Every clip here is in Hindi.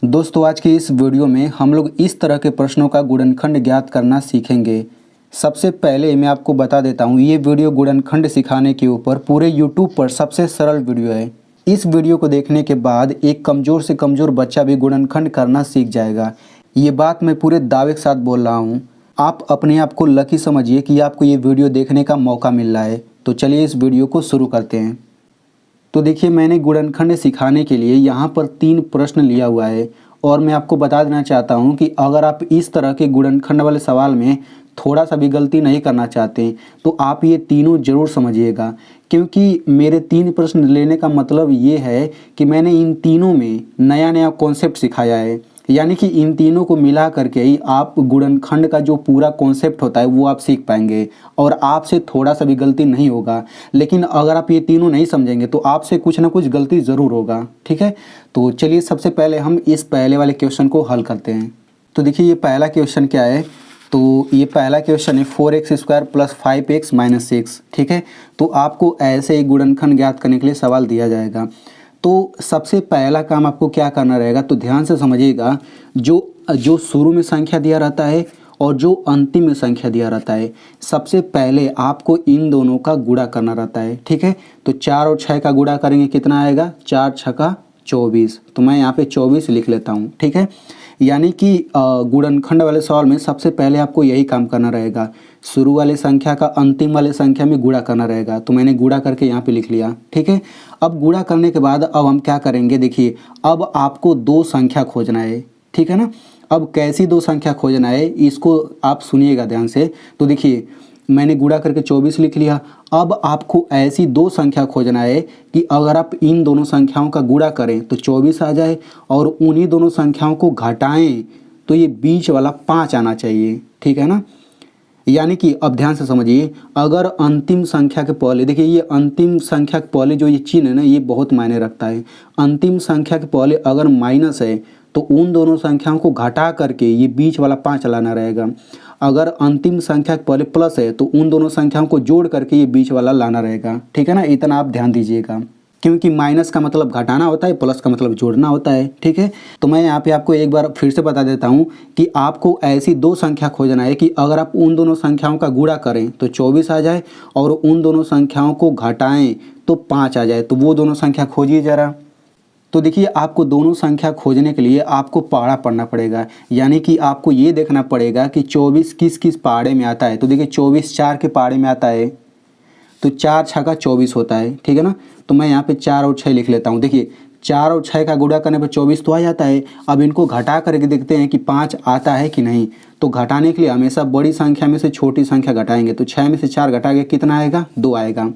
दोस्तों आज की इस वीडियो में हम लोग इस तरह के प्रश्नों का गुणनखंड ज्ञात करना सीखेंगे। सबसे पहले मैं आपको बता देता हूँ, ये वीडियो गुणनखंड सिखाने के ऊपर पूरे यूट्यूब पर सबसे सरल वीडियो है। इस वीडियो को देखने के बाद एक कमज़ोर से कमज़ोर बच्चा भी गुणनखंड करना सीख जाएगा। ये बात मैं पूरे दावे के साथ बोल रहा हूँ। आप अपने आप को लकी समझिए कि आपको ये वीडियो देखने का मौका मिल रहा है। तो चलिए इस वीडियो को शुरू करते हैं। तो देखिए, मैंने गुणनखंड सिखाने के लिए यहाँ पर 3 प्रश्न लिया हुआ है और मैं आपको बता देना चाहता हूँ कि अगर आप इस तरह के गुणनखंड वाले सवाल में थोड़ा सा भी गलती नहीं करना चाहते तो आप ये तीनों ज़रूर समझिएगा, क्योंकि मेरे 3 प्रश्न लेने का मतलब ये है कि मैंने इन तीनों में नया नया कॉन्सेप्ट सिखाया है। यानी कि इन तीनों को मिला करके ही आप गुणनखंड का जो पूरा कॉन्सेप्ट होता है वो आप सीख पाएंगे और आपसे थोड़ा सा भी गलती नहीं होगा। लेकिन अगर आप ये तीनों नहीं समझेंगे तो आपसे कुछ ना कुछ गलती ज़रूर होगा। ठीक है, तो चलिए सबसे पहले हम इस पहले वाले क्वेश्चन को हल करते हैं। तो देखिए, ये पहला क्वेश्चन क्या है। तो ये पहला क्वेश्चन है 4x² + 5x - 6। ठीक है, तो आपको ऐसे ही गुणनखंड ज्ञात करने के लिए सवाल दिया जाएगा। तो सबसे पहला काम आपको क्या करना रहेगा, तो ध्यान से समझिएगा। जो शुरू में संख्या दिया रहता है और जो अंतिम में संख्या दिया रहता है, सबसे पहले आपको इन दोनों का गुणा करना रहता है। ठीक है, तो 4 और 6 का गुणा करेंगे, कितना आएगा? 4 × 6 = 24। तो मैं यहाँ पे 24 लिख लेता हूँ। ठीक है, यानी कि गुणनखंड वाले सवाल में सबसे पहले आपको यही काम करना रहेगा, शुरू वाले संख्या का अंतिम वाले संख्या में गुणा करना रहेगा। तो मैंने गुणा करके यहाँ पे लिख लिया। ठीक है, अब गुणा करने के बाद अब हम क्या करेंगे, देखिए अब आपको 2 संख्या खोजना है। ठीक है ना, अब कैसी 2 संख्या खोजना है इसको आप सुनिएगा ध्यान से। तो देखिए, मैंने गुणा करके 24 लिख लिया। अब आपको ऐसी 2 संख्या खोजना है कि अगर आप इन दोनों संख्याओं का गुणा करें तो 24 आ जाए और उन्हीं दोनों संख्याओं को घटाएं तो ये बीच वाला 5 आना चाहिए। ठीक है ना, यानी कि अब ध्यान से समझिए, अगर अंतिम संख्या के पहले, देखिए ये अंतिम संख्या के पहले जो ये चिन्ह है ना, ये बहुत मायने रखता है। अंतिम संख्या के पहले अगर माइनस है तो उन दोनों संख्याओं को घटा करके ये बीच वाला 5 लाना रहेगा। अगर अंतिम संख्या के पहले प्लस है तो उन दोनों संख्याओं को जोड़ करके ये बीच वाला लाना रहेगा। ठीक है ना, इतना आप ध्यान दीजिएगा, क्योंकि माइनस का मतलब घटाना होता है, प्लस का मतलब जोड़ना होता है। ठीक है, तो मैं यहाँ पे आपको एक बार फिर से बता देता हूँ कि आपको ऐसी 2 संख्या खोजना है कि अगर आप उन दोनों संख्याओं का गुणा करें तो 24 आ जाए और उन दोनों संख्याओं को घटाएं तो 5 आ जाए। तो वो दोनों संख्या खोजिए ज़रा। तो देखिए, आपको दोनों संख्या खोजने के लिए आपको पहाड़ा पढ़ना पड़ेगा, यानी कि आपको ये देखना पड़ेगा कि 24 किस किस पहाड़े में आता है। तो देखिए 24 4 के पहाड़े में आता है, तो 4 × 6 = 24 होता है। ठीक है ना, तो मैं यहाँ पे 4 और 6 लिख लेता हूँ। देखिए 4 और 6 का गुणा करने पर 24 तो आ जाता है। अब इनको घटा करके देखते हैं कि 5 आता है कि नहीं। तो घटाने के लिए हमेशा बड़ी संख्या में से छोटी संख्या घटाएंगे। तो 6 में से 4 घटा के कितना आएगा? 2 आएगा।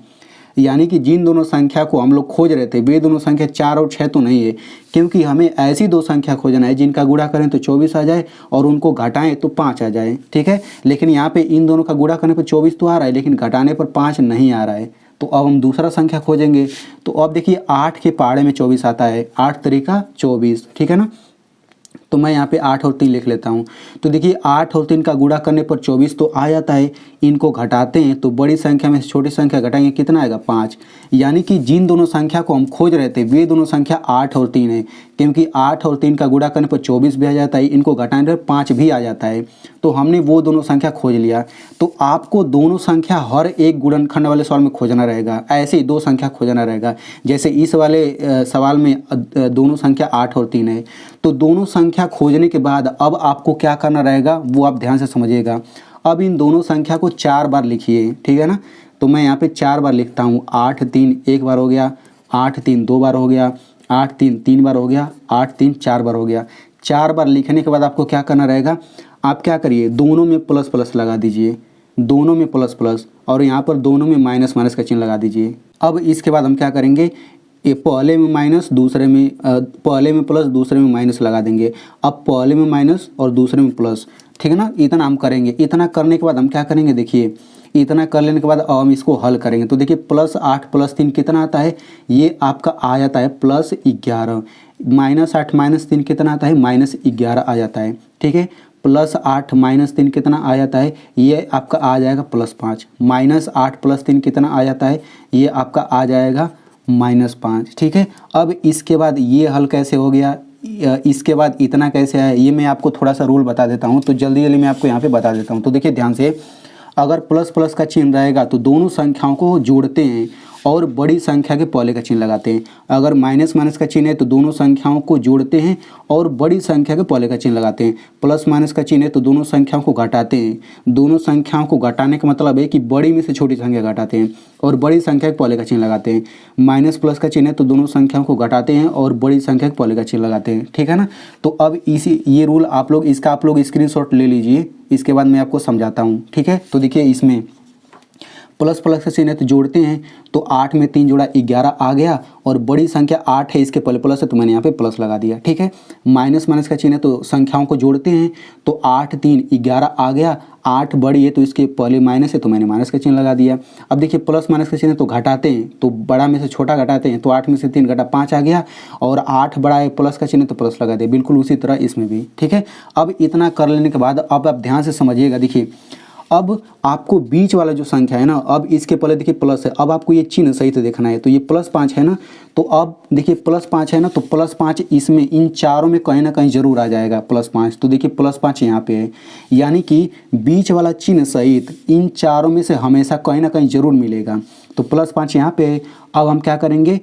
यानी कि जिन दोनों संख्या को हम लोग खोज रहे थे वे दोनों संख्या 4 और 6 तो नहीं है, क्योंकि हमें ऐसी 2 संख्या खोजना है जिनका गुणा करें तो 24 आ जाए और उनको घटाएं तो 5 आ जाए। ठीक है, लेकिन यहाँ पे इन दोनों का गुणा करने पर 24 तो आ रहा है, लेकिन घटाने पर 5 नहीं आ रहा है। तो अब हम दूसरा संख्या खोजेंगे। तो अब देखिए 8 के पहाड़े में 24 आता है, 8 × 3 = 24। ठीक है ना, तो मैं यहाँ पे 8 और 3 लिख लेता हूँ। तो देखिए 8 और 3 का गुणा करने पर 24 तो आ जाता है। इनको घटाते हैं तो बड़ी संख्या में से छोटी संख्या घटाएंगे, कितना आएगा? 5। यानी कि जिन दोनों संख्या को हम खोज रहे थे वे दोनों संख्या 8 और 3 है, क्योंकि 8 और 3 का गुणा करने पर 24 भी आ जाता है, इनको घटाने पर 5 भी आ जाता है। तो हमने वो दोनों संख्या खोज लिया। तो आपको दोनों संख्या हर एक गुणनखंड वाले सवाल में खोजना रहेगा। ऐसे ही 2 संख्या खोजना रहेगा। जैसे इस वाले सवाल में दोनों संख्या 8 और 3 है, तो दोनों संख्या खोजने के बाद अब आपको क्या करना रहेगा वो आप ध्यान से समझिएगा। अब इन दोनों संख्या को 4 बार लिखिए। ठीक है ना, तो मैं यहाँ पे 4 बार लिखता हूँ। 8 3 1 बार हो गया, 8 3 2 बार हो गया, 8 3 3 बार हो गया, 8 3 4 बार हो गया। 4 बार लिखने के बाद आपको क्या करना रहेगा, आप क्या करिए, दोनों में प्लस प्लस लगा दीजिए, दोनों में प्लस प्लस, और यहाँ पर दोनों में माइनस माइनस का चिन्ह लगा दीजिए। अब इसके बाद हम क्या करेंगे, ये पहले में माइनस दूसरे में पहले में प्लस दूसरे में माइनस लगा देंगे। अब पहले में माइनस और दूसरे में प्लस। ठीक है ना, इतना हम करेंगे। इतना करने के बाद हम क्या करेंगे, देखिए इतना कर लेने के बाद अब हम इसको हल करेंगे। तो देखिए +8 + 3 कितना आता है, ये आपका आ जाता है +11। -8 - 3 कितना आता है, -11 आ जाता है। ठीक है, +8 - 3 कितना आ जाता है, ये आपका आ जाएगा +5। -8 + 3 कितना आ जाता है, ये आपका आ जाएगा -5। ठीक है, अब इसके बाद ये हल कैसे हो गया, इसके बाद इतना कैसे आया, ये मैं आपको थोड़ा सा रूल बता देता हूँ। तो जल्दी जल्दी मैं आपको यहाँ पे बता देता हूँ। तो देखिए ध्यान से, अगर प्लस प्लस का चिन्ह रहेगा तो दोनों संख्याओं को जोड़ते हैं और बड़ी संख्या के पहले का चिन्ह लगाते हैं। अगर माइनस माइनस का चिन्ह है तो दोनों संख्याओं को जोड़ते हैं और बड़ी संख्या के पहले का चिन्ह लगाते हैं। प्लस माइनस का चिन्ह है तो दोनों संख्याओं को घटाते हैं। दोनों संख्याओं को घटाने का मतलब है कि बड़ी में से छोटी संख्या घटाते हैं और बड़ी संख्या के पहले का चिन्ह लगाते हैं। माइनस प्लस का चिन्ह है तो दोनों संख्याओं को घटाते हैं और बड़ी संख्या के पहले का चिन्ह लगाते हैं। ठीक है ना। तो अब ये रूल आप लोग स्क्रीनशॉट ले लीजिए, इसके बाद मैं आपको समझाता हूँ। ठीक है। तो देखिए इसमें प्लस प्लस का चिन्ह है तो जोड़ते हैं, तो 8 में 3 जोड़ा 11 आ गया और बड़ी संख्या 8 है, इसके पहले प्लस है तो मैंने यहाँ पे प्लस लगा दिया। ठीक है। माइनस माइनस का चिन्ह है तो संख्याओं को जोड़ते हैं, तो 8 3 11 आ गया, 8 बड़ी है तो इसके पहले माइनस है तो मैंने माइनस का चिन्ह लगा दिया। अब देखिए प्लस माइनस का चिन्ह है तो घटाते हैं, तो बड़ा में से छोटा घटाते हैं, तो 8 में से 3 घटा 5 आ गया और 8 बड़ा है, प्लस का चिन्ह तो प्लस लगा दिया। बिल्कुल उसी तरह इसमें भी। ठीक है। अब इतना कर लेने के बाद अब आप ध्यान से समझिएगा। देखिए अब आपको बीच वाला जो संख्या है ना, अब इसके पहले देखिए प्लस है, अब आपको ये चिन्ह सही से देखना है। तो ये +5 है ना, तो अब देखिए +5 है ना, तो +5 इसमें इन चारों में कहीं ना कहीं जरूर आ जाएगा +5। तो देखिए +5 यहाँ पे है, यानी कि बीच वाला चिन्ह सहित इन चारों में से हमेशा कहीं ना कहीं जरूर मिलेगा। तो +5 यहाँ पे है। अब हम क्या करेंगे,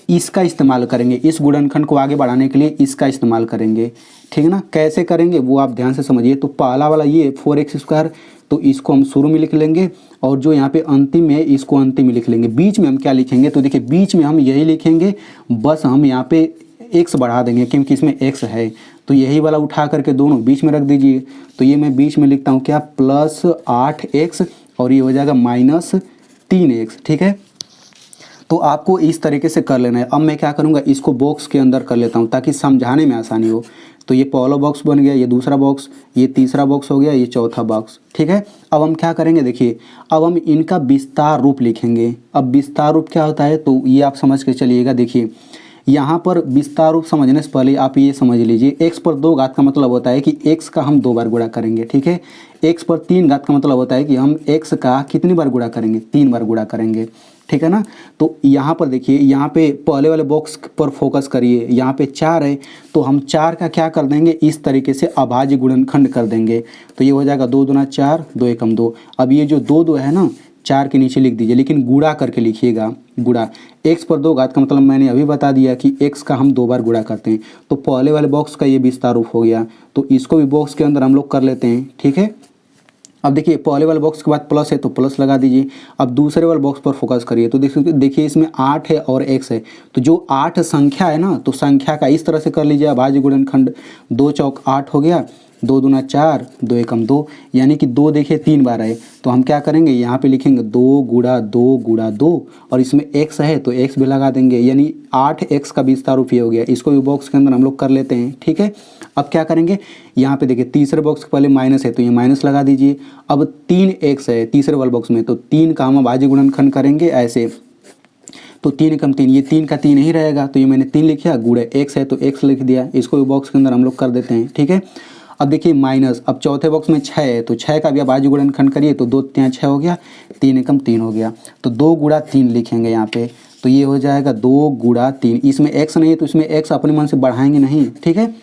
इसका इस्तेमाल करेंगे, इस गुणनखंड को आगे बढ़ाने के लिए इसका इस्तेमाल करेंगे। ठीक है ना। कैसे करेंगे वो आप ध्यान से समझिए। तो पहला वाला ये 4x², तो इसको हम शुरू में लिख लेंगे और जो यहाँ पे अंतिम है इसको अंतिम में लिख लेंगे। बीच में हम क्या लिखेंगे, तो देखिए बीच में हम यही लिखेंगे, बस हम यहाँ पे x बढ़ा देंगे क्योंकि इसमें x है, तो यही वाला उठा करके दोनों बीच में रख दीजिए। तो ये मैं बीच में लिखता हूँ क्या, +8x और ये हो जाएगा -3x। ठीक है। तो आपको इस तरीके से कर लेना है। अब मैं क्या करूँगा, इसको बॉक्स के अंदर कर लेता हूँ ताकि समझाने में आसानी हो। तो ये पहला बॉक्स बन गया, ये दूसरा बॉक्स, ये तीसरा बॉक्स हो गया, ये चौथा बॉक्स। ठीक है। अब हम क्या करेंगे, देखिए अब हम इनका विस्तार रूप लिखेंगे। अब विस्तार रूप क्या होता है तो ये आप समझ के चलिएगा। देखिए यहाँ पर विस्तार रूप समझने से पहले आप ये समझ लीजिए, x पर 2 घात का मतलब होता है कि x का हम 2 बार गुणा करेंगे। ठीक है। x पर 3 घात का मतलब होता है कि हम x का कितनी बार गुणा करेंगे, 3 बार गुणा करेंगे। ठीक है ना। तो यहाँ पर देखिए, यहाँ पे पहले वाले बॉक्स पर फोकस करिए, यहाँ पे 4 है तो हम 4 का क्या कर देंगे, इस तरीके से अभाज्य गुणनखंड कर देंगे। तो ये हो जाएगा 2 दूना 4, 2 एकम 2। अब ये जो 2 2 है ना, 4 के नीचे लिख दीजिए, लेकिन गुणा करके लिखिएगा। गुणा x पर 2 घात का मतलब मैंने अभी बता दिया कि x का हम 2 बार गुणा करते हैं। तो पहले वाले बॉक्स का ये विस्तार रूप हो गया, तो इसको भी बॉक्स के अंदर हम लोग कर लेते हैं। ठीक है। अब देखिए पहले वाले बॉक्स के बाद प्लस है तो प्लस लगा दीजिए। अब दूसरे वाले बॉक्स पर फोकस करिए, तो देखिए इसमें 8 है और x है, तो जो 8 संख्या है ना, तो संख्या का इस तरह से कर लीजिए अभाज्य गुणनखंड। 2 चौक 8 हो गया, 2 दूना 4, 2 एकम 2, यानी कि 2 देखिए 3 बार है। तो हम क्या करेंगे, यहाँ पे लिखेंगे 2 गुणा 2 गुणा 2 और इसमें x है तो x भी लगा देंगे, यानी 8x का विस्तार रूप ये हो गया। इसको भी बॉक्स के अंदर हम लोग कर लेते हैं। ठीक है। अब क्या करेंगे, यहाँ पे देखिए तीसरे बॉक्स के पहले माइनस है तो ये माइनस लगा दीजिए। अब 3x है तीसरे वाले बॉक्स में, तो 3 का हम अभाज्य गुणनखंड करेंगे ऐसे, तो 3 एकम 3, ये 3 का 3 ही रहेगा, तो ये मैंने 3 लिखा, गुणे x है तो x लिख दिया। इसको भी बॉक्स के अंदर हम लोग कर देते हैं। ठीक है। अब देखिए माइनस, अब चौथे बॉक्स में 6 है तो 6 का भी अभाज्य गुणनखंड करिए, तो 2 3 6 हो गया, 3 एकम 3 हो गया, तो 2 गुणा 3 लिखेंगे यहाँ पे, तो ये हो जाएगा 2 गुणा 3। इसमें x नहीं है तो इसमें x अपने मन से बढ़ाएंगे नहीं। ठीक है।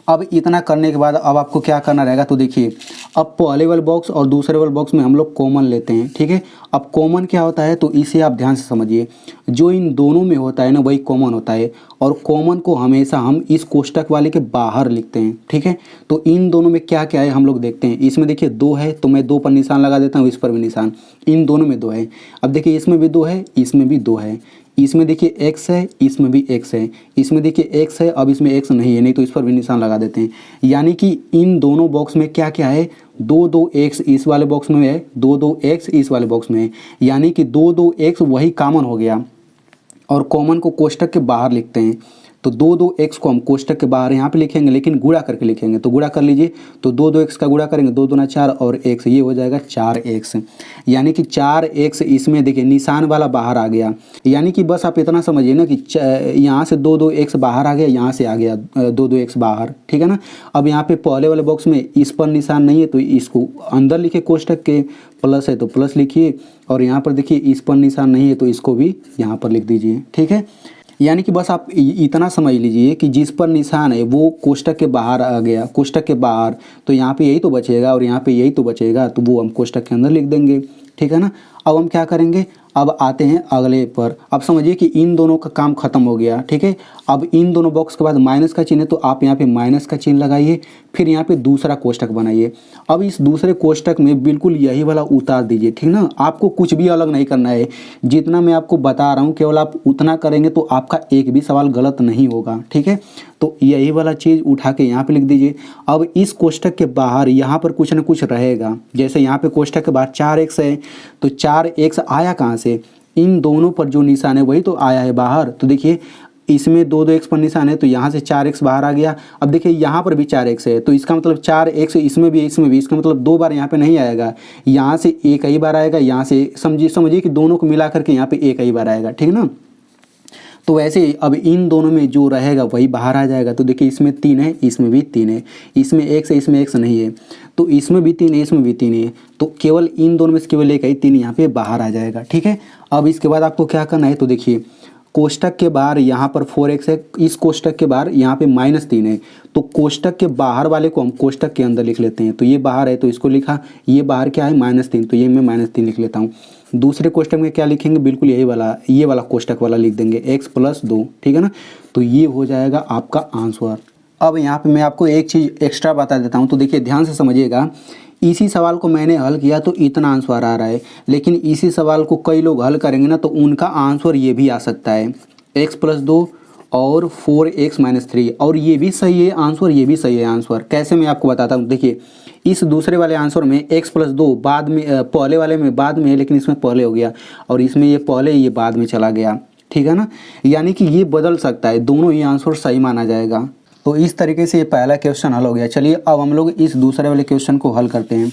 अब इतना करने के बाद अब आपको क्या करना रहेगा, तो देखिए अब पहले वाले बॉक्स और दूसरे वाले बॉक्स में हम लोग कॉमन लेते हैं। ठीक है। अब कॉमन क्या होता है तो इसे आप ध्यान से समझिए, जो इन दोनों में होता है ना वही कॉमन होता है, और कॉमन को हमेशा हम इस कोष्टक वाले के बाहर लिखते हैं। ठीक है। तो इन दोनों में क्या क्या है हम लोग देखते हैं। इसमें देखिए 2 है तो मैं 2 पर निशान लगा देता हूँ, इस पर भी निशान, इन दोनों में 2 है। अब देखिए इसमें भी 2 है, इसमें भी 2 है, इसमें देखिए x है, इसमें भी x है, इसमें देखिए x है, अब इसमें x नहीं है, नहीं तो इस पर भी निशान लगा देते हैं। यानी कि इन दोनों बॉक्स में क्या क्या है, 2 2 x इस वाले बॉक्स में है, 2 2 x इस वाले बॉक्स में है, यानी कि 2 2 x वही कॉमन हो गया, और कॉमन को कोष्टक के बाहर लिखते हैं। तो 2 2 x को हम कोष्टक के बाहर यहाँ पे लिखेंगे, लेकिन गुणा करके लिखेंगे। तो गुणा कर लीजिए, तो 2 2 x का गुणा करेंगे, 2 दूना 4 और x, ये हो जाएगा 4x, यानी कि 4x इसमें देखिए निशान वाला बाहर आ गया। यानी कि बस आप इतना समझिए ना कि यहाँ से 2 2 x बाहर आ गया, यहाँ से आ गया 2 2 x बाहर। ठीक है ना। अब यहाँ पे पहले वाले बॉक्स में इस पर निशान नहीं है तो इसको अंदर लिखे कोष्टक के, प्लस है तो प्लस लिखिए, और यहाँ पर देखिए इस पर निशान नहीं है तो इसको भी यहाँ पर लिख दीजिए। ठीक है। यानी कि बस आप इतना समझ लीजिए कि जिस पर निशान है वो कोष्टक के बाहर आ गया, कोष्टक के बाहर, तो यहाँ पे यही तो बचेगा और यहाँ पे यही तो बचेगा, तो वो हम कोष्टक के अंदर लिख देंगे, ठीक है ना। अब हम क्या करेंगे, अब आते हैं अगले पर। अब समझिए कि इन दोनों का काम खत्म हो गया, ठीक है। अब इन दोनों बॉक्स के बाद माइनस का चिन्ह है, तो आप यहाँ पे माइनस का चिन्ह लगाइए, फिर यहाँ पे दूसरा कोष्टक बनाइए। अब इस दूसरे कोष्टक में बिल्कुल यही वाला उतार दीजिए, ठीक ना। आपको कुछ भी अलग नहीं करना है, जितना मैं आपको बता रहा हूँ केवल आप उतना करेंगे तो आपका एक भी सवाल गलत नहीं होगा, ठीक है। तो यही वाला चीज़ उठा के यहाँ पे लिख दीजिए। अब इस कोष्टक के बाहर यहाँ पर कुछ ना कुछ रहेगा, जैसे यहाँ पे कोष्टक के बाहर 4x है, तो 4x आया कहाँ से, इन दोनों पर जो निशान है वही तो आया है बाहर। तो देखिए इसमें दो x पर निशान है, तो यहाँ से 4x बाहर आ गया। अब देखिए यहाँ पर भी 4x है, तो इसका मतलब 4x इसमें भी इसका मतलब 2 बार यहाँ पे नहीं आएगा, यहाँ से एक ही बार आएगा, यहाँ से समझिए कि दोनों को मिला करके यहाँ पे एक ही बार आएगा, ठीक है ना। तो वैसे ही अब इन दोनों में जो रहेगा वही बाहर आ जाएगा। तो देखिए इसमें 3 है, इसमें भी 3 है, इसमें x है, इसमें x नहीं है, तो इसमें भी 3 है, इसमें भी 3 है, तो केवल इन दोनों में से केवल एक ही 3 यहाँ पे बाहर आ जाएगा, ठीक है। अब इसके बाद आपको क्या करना है, तो देखिए कोष्टक के बाहर यहाँ पर 4x है, इस कोष्टक के बाहर यहाँ पे -3 है, तो कोष्टक के बाहर वाले को हम कोष्टक के अंदर लिख लेते हैं। तो ये बाहर है तो इसको लिखा, ये बाहर क्या है -3, तो ये मैं -3 लिख लेता हूँ। दूसरे कोष्टक में क्या लिखेंगे, बिल्कुल यही वाला, ये वाला कोष्टक वाला लिख देंगे, x + 2, ठीक है ना। तो ये हो जाएगा आपका आंसर। अब यहाँ पे मैं आपको एक चीज़ एक्स्ट्रा बता देता हूँ, तो देखिए ध्यान से समझिएगा। इसी सवाल को मैंने हल किया तो इतना आंसर आ रहा है, लेकिन इसी सवाल को कई लोग हल करेंगे ना तो उनका आंसर ये भी आ सकता है, x + 2 और 4x - 3, और ये भी सही है आंसर, ये भी सही है आंसर। कैसे मैं आपको बताता हूँ, देखिए इस दूसरे वाले आंसर में x + 2 बाद में, पहले वाले में बाद में है, लेकिन इसमें पहले हो गया, और इसमें ये पहले ये बाद में चला गया, ठीक है ना। यानी कि ये बदल सकता है, दोनों ही आंसर सही माना जाएगा। तो इस तरीके से ये पहला क्वेश्चन हल हो गया। चलिए अब हम लोग इस दूसरे वाले क्वेश्चन को हल करते हैं।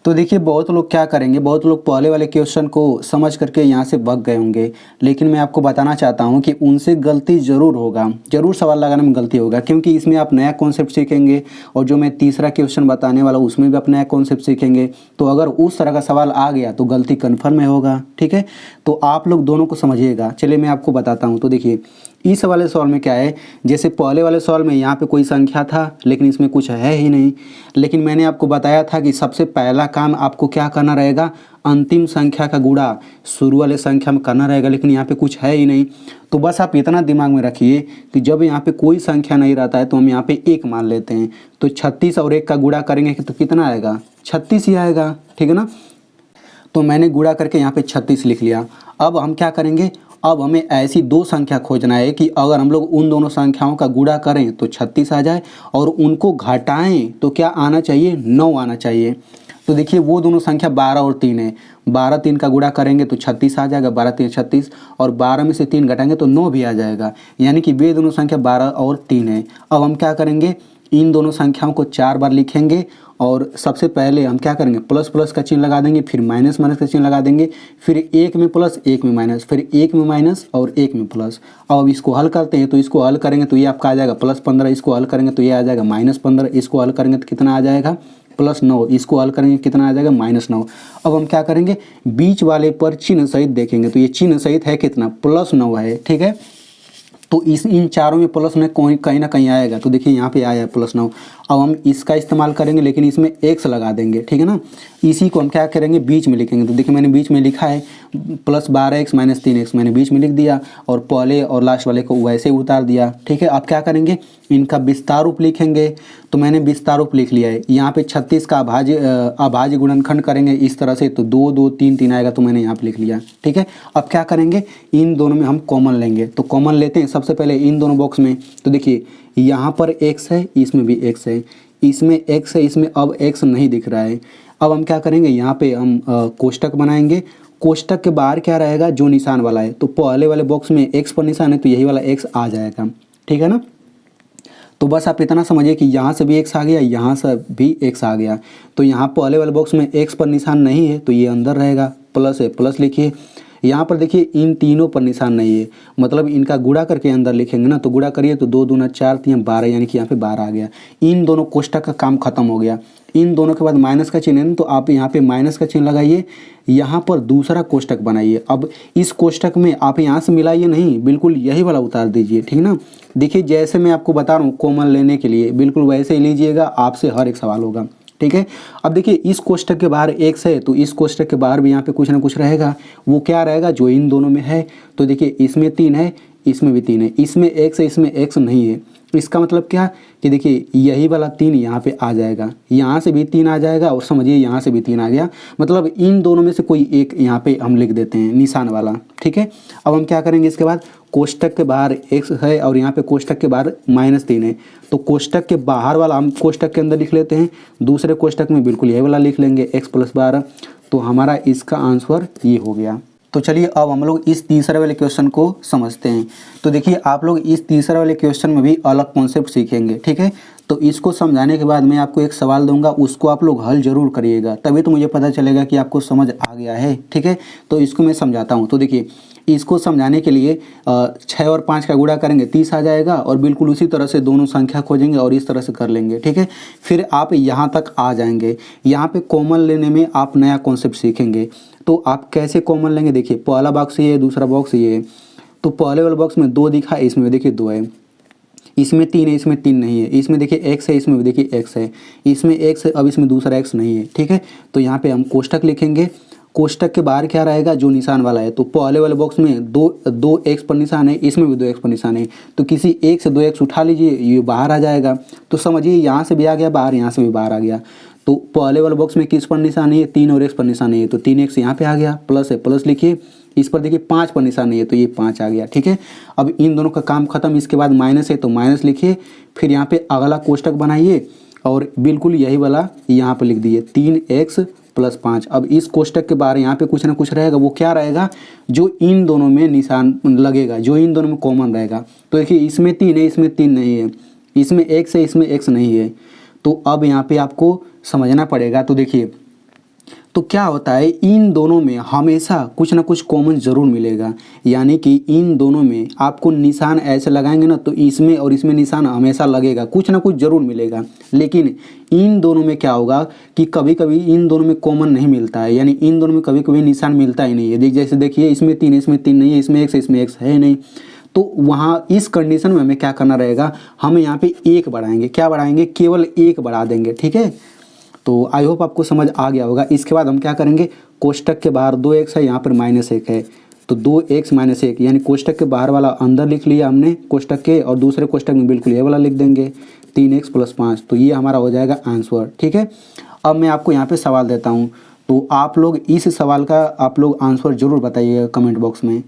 तो देखिए बहुत लोग क्या करेंगे, बहुत लोग पहले वाले क्वेश्चन को समझ करके यहाँ से भाग गए होंगे, लेकिन मैं आपको बताना चाहता हूँ कि उनसे गलती ज़रूर होगा, ज़रूर सवाल लगाने में गलती होगा, क्योंकि इसमें आप नया कॉन्सेप्ट सीखेंगे, और जो मैं तीसरा क्वेश्चन बताने वाला हूँ उसमें भी आप नया कॉन्सेप्ट सीखेंगे। तो अगर उस तरह का सवाल आ गया तो गलती कन्फर्म होगा, ठीक है। तो आप लोग दोनों को समझिएगा। चलिए मैं आपको बताता हूँ। तो देखिए इस वाले सवाल में क्या है, जैसे पहले वाले सवाल में यहाँ पे कोई संख्या था लेकिन इसमें कुछ है ही नहीं, लेकिन मैंने आपको बताया था कि सबसे पहला काम आपको क्या करना रहेगा, अंतिम संख्या का गुणा शुरू वाले संख्या में करना रहेगा, लेकिन यहाँ पे कुछ है ही नहीं। तो बस आप इतना दिमाग में रखिए कि जब यहाँ पे कोई संख्या नहीं रहता है तो हम यहाँ पे 1 मान लेते हैं। तो 36 और 1 का गुणा करेंगे तो कितना आएगा, 36 ही आएगा, ठीक है ना। तो मैंने गुणा करके यहाँ पे 36 लिख लिया। अब हम क्या करेंगे, अब हमें ऐसी दो संख्या खोजना है कि अगर हम लोग उन दोनों संख्याओं का गुणा करें तो 36 आ जाए, और उनको घटाएं तो क्या आना चाहिए, 9 आना चाहिए। तो देखिए वो दोनों संख्या 12 और 3 है, 12 3 का गुणा करेंगे तो 36 आ जाएगा, 12 3 36, और 12 में से 3 घटाएंगे तो 9 भी आ जाएगा, यानी कि वे दोनों संख्या 12 और 3 है। अब हम क्या करेंगे, इन दोनों संख्याओं को 4 बार लिखेंगे, और सबसे पहले हम क्या करेंगे, प्लस प्लस का चिन्ह लगा देंगे, फिर माइनस माइनस का चिन्ह लगा देंगे, फिर एक में प्लस एक में माइनस, फिर एक में माइनस और एक में प्लस। अब इसको हल करते हैं, तो इसको हल करेंगे तो ये आपका आ जाएगा +15, इसको हल करेंगे तो ये आ जाएगा -15, इसको हल करेंगे तो कितना आ जाएगा +9, इसको हल करेंगे कितना आ जाएगा -9। अब हम क्या करेंगे, बीच वाले पर चिन्ह सहित देखेंगे, तो ये चिन्ह सहित है कितना, +9 है, ठीक है। तो इन चारों में प्लस में कहीं ना कहीं आएगा, तो देखिए यहाँ पे आया है +9। अब हम इसका इस्तेमाल करेंगे, लेकिन इसमें x लगा देंगे, ठीक है ना। इसी को हम क्या करेंगे, बीच में लिखेंगे। तो देखिए मैंने बीच में लिखा है +12x - 3x, मैंने बीच में लिख दिया, और पहले और लास्ट वाले को वैसे ही उतार दिया, ठीक है। अब क्या करेंगे, इनका विस्तार रूप लिखेंगे। तो मैंने विस्तार रूप लिख लिया है। यहाँ पे 36 का अभाज्य गुणनखंड करेंगे इस तरह से, तो 2 2 3 3 आएगा, तो मैंने यहाँ पे लिख लिया, ठीक है। अब क्या करेंगे, इन दोनों में हम कॉमन लेंगे। तो कॉमन लेते हैं सबसे पहले इन दोनों बॉक्स में। तो देखिए यहाँ पर x है, इसमें भी x है, इसमें x है, इसमें अब x नहीं दिख रहा है। अब हम क्या करेंगे, यहाँ पे हम कोष्टक बनाएंगे। कोष्टक के बाहर क्या रहेगा, जो निशान वाला है, तो पहले वाले बॉक्स में x पर निशान है तो यही वाला x आ जाएगा, ठीक है ना। तो बस आप इतना समझिए कि यहाँ से भी x आ गया, यहाँ से भी x आ गया। तो यहाँ पहले वाले बॉक्स में x पर निशान नहीं है तो ये अंदर रहेगा, प्लस है, प्लस लिखिए। यहाँ पर देखिए इन तीनों पर निशान नहीं है, मतलब इनका गुणा करके अंदर लिखेंगे ना, तो गुणा करिए तो 2 दूना 4 3 12, यानी कि यहाँ पे 12 आ गया। इन दोनों कोष्टक का काम खत्म हो गया। इन दोनों के बाद माइनस का चिन्ह है ना, तो आप यहाँ पे माइनस का चिन्ह लगाइए, यहाँ पर दूसरा कोष्टक बनाइए। अब इस कोष्टक में आप यहाँ से मिलाइए नहीं, बिल्कुल यही वाला उतार दीजिए, ठीक ना। देखिए जैसे मैं आपको बता रहा हूँ कॉमन लेने के लिए बिल्कुल वैसे ही लीजिएगा, आपसे हर एक सवाल होगा, ठीक है। अब देखिए इस कोष्टक के बाहर x है तो इस कोष्टक के बाहर भी यहाँ पे कुछ ना कुछ रहेगा, वो क्या रहेगा, जो इन दोनों में है। तो देखिए इसमें 3 है, इसमें भी 3 है, इसमें x है, इसमें x नहीं है। इसका मतलब क्या कि देखिए यही वाला 3 यहाँ पे आ जाएगा, यहाँ से भी 3 आ जाएगा, और समझिए यहाँ से भी 3 आ गया। मतलब इन दोनों में से कोई एक यहाँ पे हम लिख देते हैं निशान वाला, ठीक है। अब हम क्या करेंगे, इसके बाद कोष्टक के बाहर x है और यहाँ पे कोष्टक के बाहर -3 है, तो कोष्टक के बाहर वाला हम कोष्टक के अंदर लिख लेते हैं, दूसरे कोष्टक में बिल्कुल यही वाला लिख लेंगे x + 12। तो हमारा इसका आंसर ये हो गया। तो चलिए अब हम लोग इस तीसरे वाले क्वेश्चन को समझते हैं। तो देखिए आप लोग इस तीसरे वाले क्वेश्चन में भी अलग कॉन्सेप्ट सीखेंगे, ठीक है। तो इसको समझाने के बाद मैं आपको एक सवाल दूंगा, उसको आप लोग हल जरूर करिएगा, तभी तो मुझे पता चलेगा कि आपको समझ आ गया है, ठीक है। तो इसको मैं समझाता हूँ। तो देखिए इसको समझाने के लिए 6 और 5 का गुणा करेंगे 30 आ जाएगा, और बिल्कुल उसी तरह से दोनों संख्या खोजेंगे और इस तरह से कर लेंगे, ठीक है। फिर आप यहाँ तक आ जाएंगे, यहाँ पे कॉमन लेने में आप नया कॉन्सेप्ट सीखेंगे। तो आप कैसे कॉमन लेंगे, देखिए पहला बॉक्स ये है, दूसरा बॉक्स ये है। तो पहले वाले बॉक्स में 2 दिखा, इसमें देखिए 2 है, इसमें 3 है, इसमें 3 नहीं है, इसमें देखिए x है, इसमें भी देखिए x है, इसमें x है, अब इसमें दूसरा x नहीं है, ठीक है। तो यहाँ पे हम कोष्टक लिखेंगे, कोष्टक के बाहर क्या रहेगा, जो निशान वाला है। तो पहले वाले बॉक्स में दो x पर निशान है, इसमें भी 2x पर निशान है, तो किसी एक से 2x उठा लीजिए, ये बाहर आ जाएगा। तो समझिए यहाँ से भी आ गया बाहर, यहाँ से भी बाहर आ गया। तो पहले वाले बॉक्स में किस पर निशान है, 3 और x पर निशान है, तो 3x यहाँ पे आ गया, प्लस है, प्लस लिखिए। इस पर देखिए 5 पर निशान है, तो ये 5 आ गया, ठीक है। अब इन दोनों का काम खत्म। इसके बाद माइनस है तो माइनस लिखिए, फिर यहाँ पे अगला कोष्टक बनाइए और बिल्कुल यही वाला यहाँ पर लिख दिए 3x + 5। अब इस कोष्टक के बाहर यहाँ पे कुछ ना कुछ रहेगा, वो क्या रहेगा, जो इन दोनों में निशान लगेगा, जो इन दोनों में कॉमन रहेगा। तो देखिए इसमें 3 है, इसमें 3 नहीं है, इसमें x है, इसमें x नहीं है। तो अब यहाँ पे आपको समझना पड़ेगा। तो देखिए तो क्या होता है, इन दोनों में हमेशा कुछ ना कुछ कॉमन ज़रूर मिलेगा, यानी कि इन दोनों में आपको निशान ऐसे लगाएंगे ना, तो इसमें और इसमें निशान हमेशा लगेगा, कुछ ना कुछ ज़रूर मिलेगा। लेकिन इन दोनों में क्या होगा कि कभी कभी इन दोनों में कॉमन नहीं मिलता है, यानी इन दोनों में कभी कभी निशान मिलता ही नहीं है। जैसे देखिए इसमें 3 है, इसमें 3 नहीं है, इसमें x है, इसमें x है नहीं। तो वहाँ इस कंडीशन में हमें क्या करना रहेगा, हम यहाँ पे 1 बढ़ाएंगे। क्या बढ़ाएंगे, केवल 1 बढ़ा देंगे, ठीक है। तो आई होप आपको समझ आ गया होगा। इसके बाद हम क्या करेंगे, कोष्टक के बाहर 2x है, यहाँ पर -1 है, तो 2x - 1 यानी कोष्टक के बाहर वाला अंदर लिख लिया हमने कोष्टक के, और दूसरे कोष्टक में बिल्कुल ये वाला लिख देंगे 3x + 5। तो ये हमारा हो जाएगा आंसर, ठीक है। अब मैं आपको यहाँ पे सवाल देता हूँ, तो आप लोग इस सवाल का आप लोग आंसर ज़रूर बताइएगा कमेंट बॉक्स में।